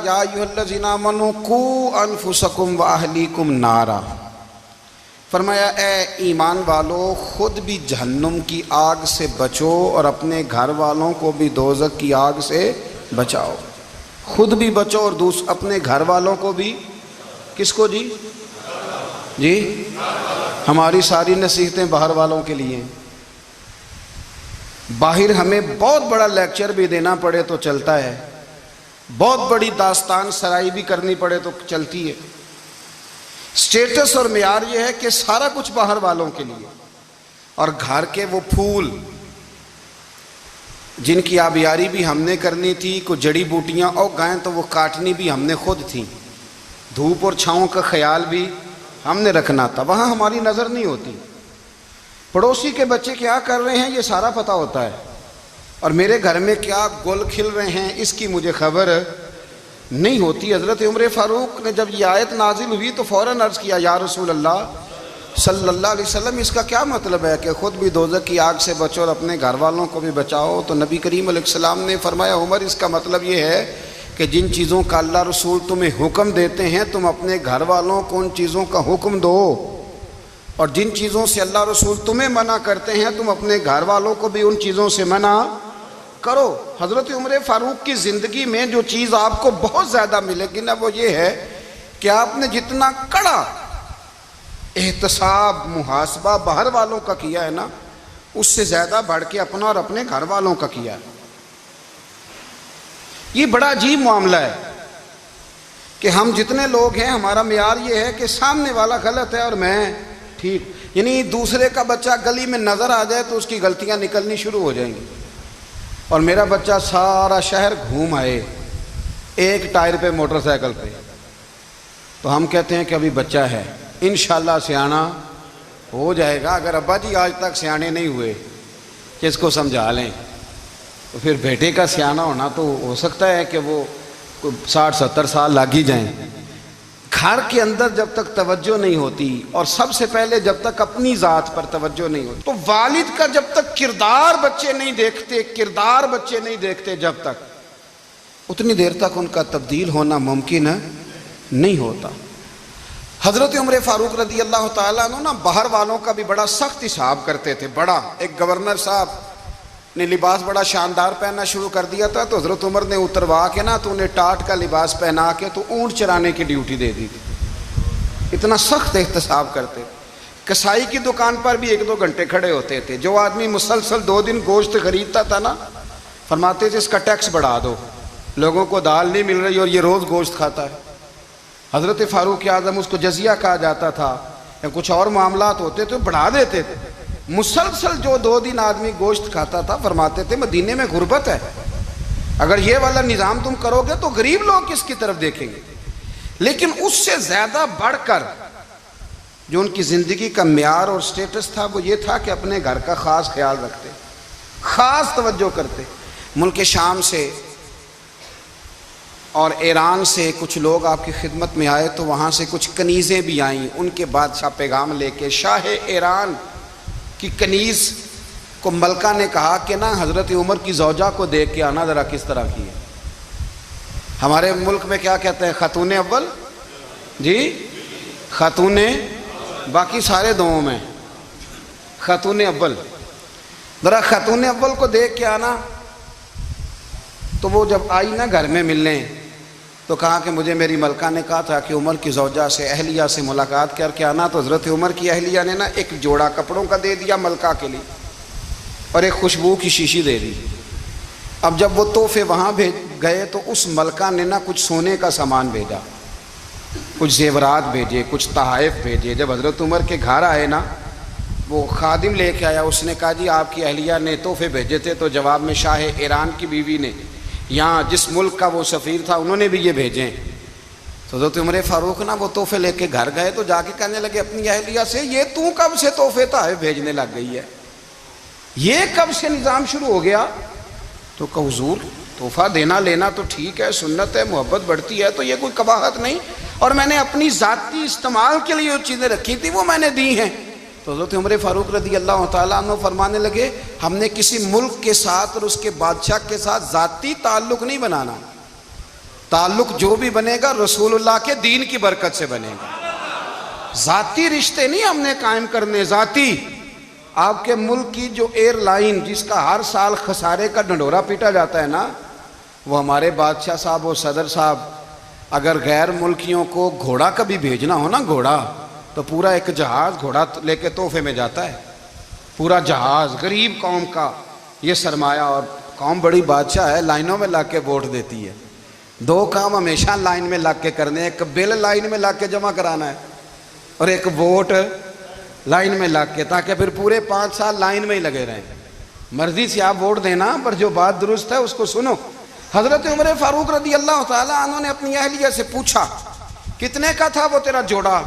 یا ایھا الذین آمنوا قوا انفسکم واہلیکم نارا، فرمایا اے ایمان والو خود بھی جہنم کی آگ سے بچو اور اپنے گھر والوں کو بھی دوزخ کی آگ سے بچاؤ۔ خود بھی بچو اور اپنے گھر والوں کو بھی، کس کو جی؟ جی ہماری ساری نصیحتیں باہر والوں کے لیے ہیں۔ باہر ہمیں بہت بڑا لیکچر بھی دینا پڑے تو چلتا ہے، بہت بڑی داستان سرائی بھی کرنی پڑے تو چلتی ہے۔ سٹیٹس اور معیار یہ ہے کہ سارا کچھ باہر والوں کے لیے، اور گھر کے وہ پھول جن کی آبیاری بھی ہم نے کرنی تھی، کوئی جڑی بوٹیاں اگ گئیں تو وہ کاٹنی بھی ہم نے خود تھی، دھوپ اور چھاؤں کا خیال بھی ہم نے رکھنا تھا، وہاں ہماری نظر نہیں ہوتی۔ پڑوسی کے بچے کیا کر رہے ہیں یہ سارا پتہ ہوتا ہے، اور میرے گھر میں کیا گل کھل رہے ہیں اس کی مجھے خبر نہیں ہوتی۔ حضرت عمر فاروق نے جب یہ آیت نازل ہوئی تو فوراً عرض کیا یا رسول اللہ صلی اللہ علیہ وسلم، اس کا کیا مطلب ہے کہ خود بھی دوزخ کی آگ سے بچو اور اپنے گھر والوں کو بھی بچاؤ؟ تو نبی کریم علیہ السلام نے فرمایا عمر اس کا مطلب یہ ہے کہ جن چیزوں کا اللہ رسول تمہیں حکم دیتے ہیں تم اپنے گھر والوں کو ان چیزوں کا حکم دو، اور جن چیزوں سے اللہ رسول تمہیں منع کرتے ہیں تم اپنے گھر والوں کو بھی ان چیزوں سے منع کرو۔ حضرت عمر فاروق کی زندگی میں جو چیز آپ کو بہت زیادہ ملے گی نا وہ یہ ہے کہ آپ نے جتنا کڑا احتساب محاسبہ باہر والوں کا کیا ہے نا، اس سے زیادہ بڑھ کے اپنا اور اپنے گھر والوں کا کیا ہے۔ یہ بڑا عجیب معاملہ ہے کہ ہم جتنے لوگ ہیں ہمارا معیار یہ ہے کہ سامنے والا غلط ہے اور میں ٹھیک، یعنی دوسرے کا بچہ گلی میں نظر آ جائے تو اس کی غلطیاں نکلنی شروع ہو جائیں گی، اور میرا بچہ سارا شہر گھوم آئے ایک ٹائر پہ موٹر سائیکل پہ، تو ہم کہتے ہیں کہ ابھی بچہ ہے، انشاءاللہ سیانا ہو جائے گا۔ اگر ابا جی آج تک سیانے نہیں ہوئے کہ اس کو سمجھا لیں، تو پھر بیٹے کا سیانا ہونا تو ہو سکتا ہے کہ وہ 60-70 سال لگ ہی جائیں۔ گھر کے اندر جب تک توجہ نہیں ہوتی، اور سب سے پہلے جب تک اپنی ذات پر توجہ نہیں ہوتی، تو والد کا جب تک کردار بچے نہیں دیکھتے جب تک، اتنی دیر تک ان کا تبدیل ہونا ممکن نہیں ہوتا۔ حضرت عمر فاروق رضی اللہ تعالیٰ عنہ نا باہر والوں کا بھی بڑا سخت حساب کرتے تھے۔ بڑا ایک گورنر صاحب نے لباس بڑا شاندار پہننا شروع کر دیا تھا، تو حضرت عمر نے اتروا کے نا تو انہیں ٹاٹ کا لباس پہنا کے تو اونٹ چرانے کی ڈیوٹی دے دی تھی۔ اتنا سخت احتساب کرتے۔ کسائی کی دکان پر بھی 1-2 گھنٹے کھڑے ہوتے تھے۔ جو آدمی مسلسل 2 دن گوشت خریدتا تھا نا، فرماتے تھے اس کا ٹیکس بڑھا دو، لوگوں کو دال نہیں مل رہی اور یہ روز گوشت کھاتا ہے۔ حضرت فاروق اعظم اس کو جزیہ کہا جاتا تھا، یا کچھ اور معاملات ہوتے تو بڑھا دیتے تھے۔ مسلسل جو 2 دن آدمی گوشت کھاتا تھا، فرماتے تھے مدینے میں غربت ہے، اگر یہ والا نظام تم کرو گے تو غریب لوگ کس کی طرف دیکھیں گے۔ لیکن اس سے زیادہ بڑھ کر جو ان کی زندگی کا معیار اور سٹیٹس تھا وہ یہ تھا کہ اپنے گھر کا خاص خیال رکھتے، خاص توجہ کرتے۔ ملک شام سے اور ایران سے کچھ لوگ آپ کی خدمت میں آئے، تو وہاں سے کچھ کنیزیں بھی آئیں، ان کے بادشاہ پیغام لے کے۔ شاہ ایران کی کنیز کو ملکہ نے کہا کہ نا حضرت عمر کی زوجہ کو دیکھ کے آنا ذرا کس طرح کی ہے۔ ہمارے ملک میں کیا کہتے ہیں؟ خاتون اول جی، خاتون، باقی سارے دووں میں خاتون اول، ذرا خاتون اول کو دیکھ کے آنا۔ تو وہ جب آئی نا گھر میں ملنے، تو کہا کہ مجھے میری ملکہ نے کہا تھا کہ عمر کی زوجہ سے، اہلیہ سے ملاقات کر کے آنا۔ تو حضرت عمر کی اہلیہ نے نا ایک جوڑا کپڑوں کا دے دیا ملکہ کے لیے، اور ایک خوشبو کی شیشی دے دی۔ اب جب وہ تحفے وہاں بھیج گئے تو اس ملکہ نے نا کچھ سونے کا سامان بھیجا، کچھ زیورات بھیجے، کچھ تحائف بھیجے۔ جب حضرت عمر کے گھر آئے نا، وہ خادم لے کے آیا، اس نے کہا جی آپ کی اہلیہ نے تحفے بھیجے تھے، تو جواب میں شاہ ایران کی بیوی نے، یہاں جس ملک کا وہ سفیر تھا، انہوں نے بھی یہ بھیجے۔ تو حضرت عمر فاروق نا وہ تحفے لے کے گھر گئے، تو جا کے کہنے لگے اپنی اہلیہ سے، یہ تو کب سے تحفے تحائف بھیجنے لگ گئی ہے، یہ کب سے نظام شروع ہو گیا؟ تو کہ حضور تحفہ دینا لینا تو ٹھیک ہے، سنت ہے، محبت بڑھتی ہے، تو یہ کوئی قباحت نہیں، اور میں نے اپنی ذاتی استعمال کے لیے جو چیزیں رکھی تھی وہ میں نے دی ہیں۔ تو حضرت عمر فاروق رضی اللہ تعالیٰ عنہ فرمانے لگے ہم نے کسی ملک کے ساتھ اور اس کے بادشاہ کے ساتھ ذاتی تعلق نہیں بنانا، تعلق جو بھی بنے گا رسول اللہ کے دین کی برکت سے بنے گا. ذاتی رشتے نہیں ہم نے قائم کرنے. ذاتی آپ کے ملک کی جو ایئر لائن جس کا ہر سال خسارے کا ڈنڈورا پیٹا جاتا ہے نا، وہ ہمارے بادشاہ صاحب اور صدر صاحب اگر غیر ملکیوں کو گھوڑا کبھی بھیجنا ہو نا، گھوڑا، تو پورا ایک جہاز گھوڑا لے کے تحفے میں جاتا ہے. پورا جہاز غریب قوم کا یہ سرمایہ. اور قوم بڑی بادشاہ ہے، لائنوں میں لگ کے ووٹ دیتی ہے. دو کام ہمیشہ لائن میں لگ کے کرنے ہیں، ایک بل لائن میں لگ کے جمع کرانا ہے اور ایک ووٹ لائن میں لگ کے، تاکہ پھر پورے 5 سال لائن میں ہی لگے رہیں. مرضی سے آپ ووٹ دینا، پر جو بات درست ہے اس کو سنو. حضرت عمر فاروق رضی اللہ تعالیٰ عنہ نے اپنی اہلیہ سے پوچھا کتنے کا تھا وہ تیرا جوڑا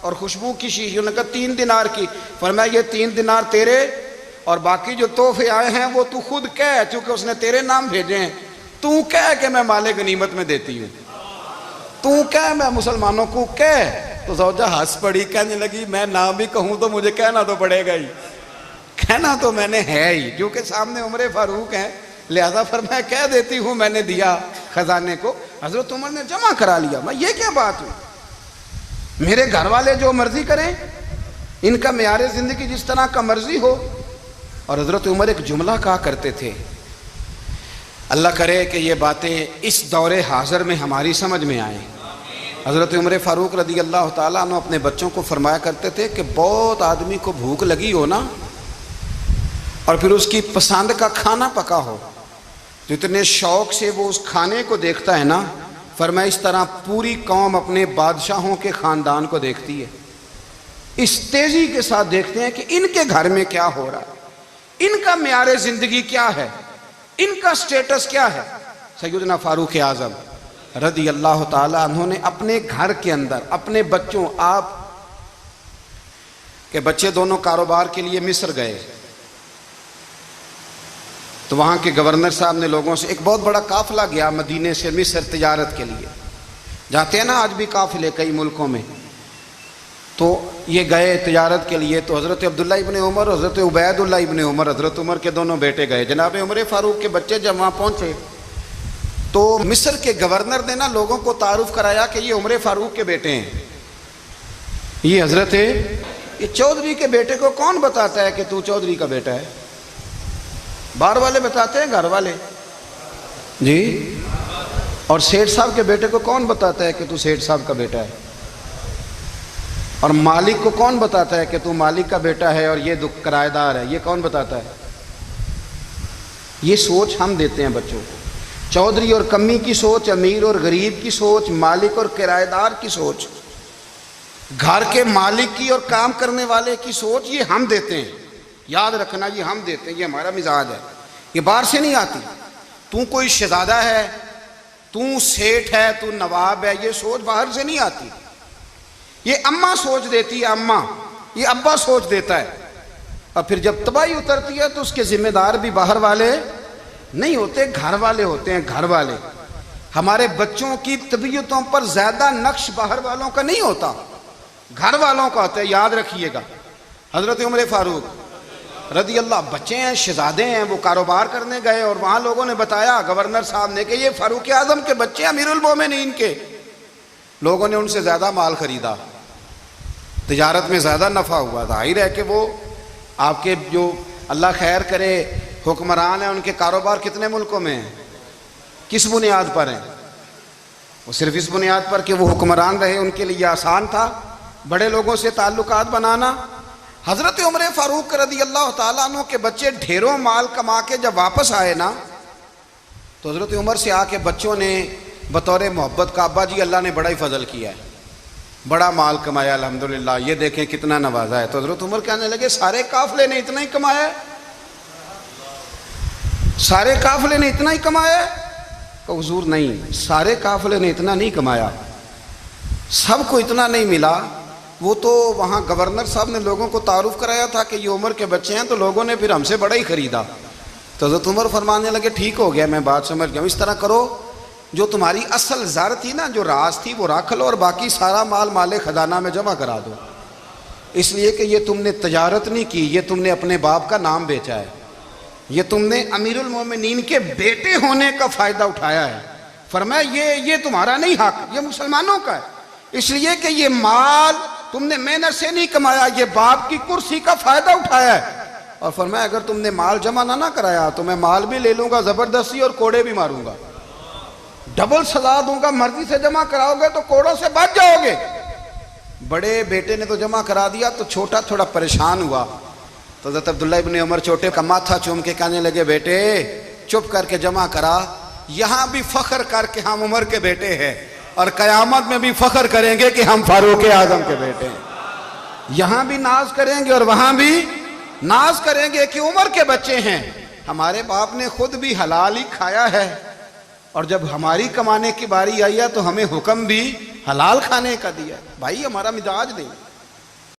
اور خوشبو کی شیشی؟ انہوں نے کہا 3 دینار کی. فرمایا یہ 3 دینار تیرے اور باقی جو تحفے آئے ہیں وہ تو خود کہہ، چونکہ اس نے تیرے نام بھیجے ہیں. تو کہہ کہ میں مال غنیمت میں دیتی ہوں، تو کہہ میں مسلمانوں کو کہہ. تو زوجہ ہنس پڑی، کہنے لگی میں نہ بھی کہوں تو مجھے کہنا تو پڑے گا ہی، کہنا تو میں نے ہے ہی، کیونکہ سامنے عمر فاروق ہیں، لہذا فرمایا کہہ دیتی ہوں میں نے دیا خزانے کو. حضرت عمر نے جمع کرا لیا. میں یہ کیا بات ہوئی؟ میرے گھر والے جو مرضی کریں، ان کا معیار زندگی جس طرح کا مرضی ہو. اور حضرت عمر ایک جملہ کہا کرتے تھے، اللہ کرے کہ یہ باتیں اس دور حاضر میں ہماری سمجھ میں آئیں. حضرت عمر فاروق رضی اللہ تعالیٰ عنہ اپنے بچوں کو فرمایا کرتے تھے کہ بہت آدمی کو بھوک لگی ہو نا، اور پھر اس کی پسند کا کھانا پکا ہو، جتنے شوق سے وہ اس کھانے کو دیکھتا ہے نا، فرمایا اس طرح پوری قوم اپنے بادشاہوں کے خاندان کو دیکھتی ہے. اس تیزی کے ساتھ دیکھتے ہیں کہ ان کے گھر میں کیا ہو رہا ہے، ان کا معیار زندگی کیا ہے، ان کا سٹیٹس کیا ہے. سیدنا فاروق اعظم رضی اللہ تعالیٰ عنہ نے اپنے گھر کے اندر اپنے بچوں، آپ کے بچے دونوں کاروبار کے لیے مصر گئے، تو وہاں کے گورنر صاحب نے لوگوں سے، ایک بہت بڑا قافلہ گیا مدینے سے مصر تجارت کے لیے، جاتے ہیں نا آج بھی قافلے کئی ملکوں میں، تو یہ گئے تجارت کے لیے. تو حضرت عبداللہ ابن عمر، حضرت عبید اللہ ابن عمر، حضرت عمر کے دونوں بیٹے گئے. جناب عمر فاروق کے بچے جب وہاں پہنچے تو مصر کے گورنر نے نا لوگوں کو تعارف کرایا کہ یہ عمر فاروق کے بیٹے ہیں. یہ حضرت یہ چودھری کے بیٹے کو کون بتاتا ہے کہ تو چودھری کا بیٹا ہے؟ باہر والے بتاتے ہیں، گھر والے جی. اور سیٹھ صاحب کے بیٹے کو کون بتاتا ہے کہ تو سیٹھ صاحب کا بیٹا ہے؟ اور مالک کو کون بتاتا ہے کہ تو مالک کا بیٹا ہے اور یہ کرایہ دار ہے؟ یہ کون بتاتا ہے؟ یہ سوچ ہم دیتے ہیں بچوں کو. چودھری اور کمی کی سوچ، امیر اور غریب کی سوچ، مالک اور کرایہ دار کی سوچ، گھر کے مالک کی اور کام کرنے والے کی سوچ، یہ ہم دیتے ہیں. یاد رکھنا یہ ہم دیتے ہیں، یہ ہمارا مزاج ہے، یہ باہر سے نہیں آتی. تو کوئی شہزادہ ہے، تو سیٹھ ہے، تو نواب ہے، یہ سوچ باہر سے نہیں آتی. یہ اماں سوچ دیتی ہے، اماں، یہ ابا سوچ دیتا ہے. اور پھر جب تباہی اترتی ہے تو اس کے ذمہ دار بھی باہر والے نہیں ہوتے، گھر والے ہوتے ہیں. گھر والے، ہمارے بچوں کی طبیعتوں پر زیادہ نقش باہر والوں کا نہیں ہوتا، گھر والوں کا ہوتا ہے. یاد رکھیے گا. حضرت عمر فاروق رضی اللہ، بچے ہیں، شہزادے ہیں، وہ کاروبار کرنے گئے اور وہاں لوگوں نے بتایا گورنر صاحب نے کہ یہ فاروق اعظم کے بچے امیر المومنین کے. لوگوں نے ان سے زیادہ مال خریدا، تجارت میں زیادہ نفع ہوا. ظاہر ہے کہ وہ آپ کے جو اللہ خیر کرے حکمران ہیں، ان کے کاروبار کتنے ملکوں میں ہیں، کس بنیاد پر ہیں؟ وہ صرف اس بنیاد پر کہ وہ حکمران رہے، ان کے لیے آسان تھا بڑے لوگوں سے تعلقات بنانا. حضرت عمر فاروق رضی اللہ تعالیٰ عنہ کے بچے ڈھیروں مال کما کے جب واپس آئے نا، تو حضرت عمر سے آ کے بچوں نے بطور محبت کا، ابا جی اللہ نے بڑا ہی فضل کیا ہے، بڑا مال کمایا الحمدللہ، یہ دیکھیں کتنا نوازا ہے. تو حضرت عمر کہنے لگے سارے قافلے نے اتنا ہی کمایا ہے؟ سارے قافلے نے اتنا ہی کمایا ہے؟ کہ حضور نہیں، سارے قافلے نے اتنا نہیں کمایا، سب کو اتنا نہیں ملا. وہ تو وہاں گورنر صاحب نے لوگوں کو تعارف کرایا تھا کہ یہ عمر کے بچے ہیں، تو لوگوں نے پھر ہم سے بڑا ہی خریدا. تو حضرت عمر فرمانے لگے ٹھیک ہو گیا، میں بات سمجھ گیا ہوں، اس طرح کرو جو تمہاری اصل زر تھی نا، جو راز تھی وہ رکھ لو اور باقی سارا مال خزانہ میں جمع کرا دو. اس لیے کہ یہ تم نے تجارت نہیں کی، یہ تم نے اپنے باپ کا نام بیچا ہے، یہ تم نے امیر المومنین کے بیٹے ہونے کا فائدہ اٹھایا ہے. فرمایا یہ تمہارا نہیں حق، یہ مسلمانوں کا ہے، اس لیے کہ یہ مال تم نے محنت سے نہیں کمایا، یہ باپ کی کرسی کا فائدہ اٹھایا ہے۔ اور فرمایا اگر تم نے مال جمع نہ کرایا تو میں مال بھی لے لوں گا زبردستی اور کوڑے بھی ماروں گا، ڈبل سزا دوں گا۔ مرضی سے جمع کراؤ گے تو کوڑوں سے بچ جاؤ گے۔ بڑے بیٹے نے تو جمع کرا دیا تو چھوٹا تھوڑا پریشان ہوا، تو حضرت عبداللہ ابن عمر چھوٹے کا ماتھا چوم کے کہنے لگے بیٹے چپ کر کے جمع کرا، یہاں بھی فخر کر کے ہم عمر کے بیٹے ہیں اور قیامت میں بھی فخر کریں گے کہ ہم فاروق اعظم کے بیٹے ہیں۔ یہاں بھی ناز کریں گے اور وہاں بھی ناز کریں گے کہ عمر کے بچے ہیں۔ ہمارے باپ نے خود بھی حلال ہی کھایا ہے، اور جب ہماری کمانے کی باری آئی ہے تو ہمیں حکم بھی حلال کھانے کا دیا ہے۔ بھائی ہمارا مزاج نہیں۔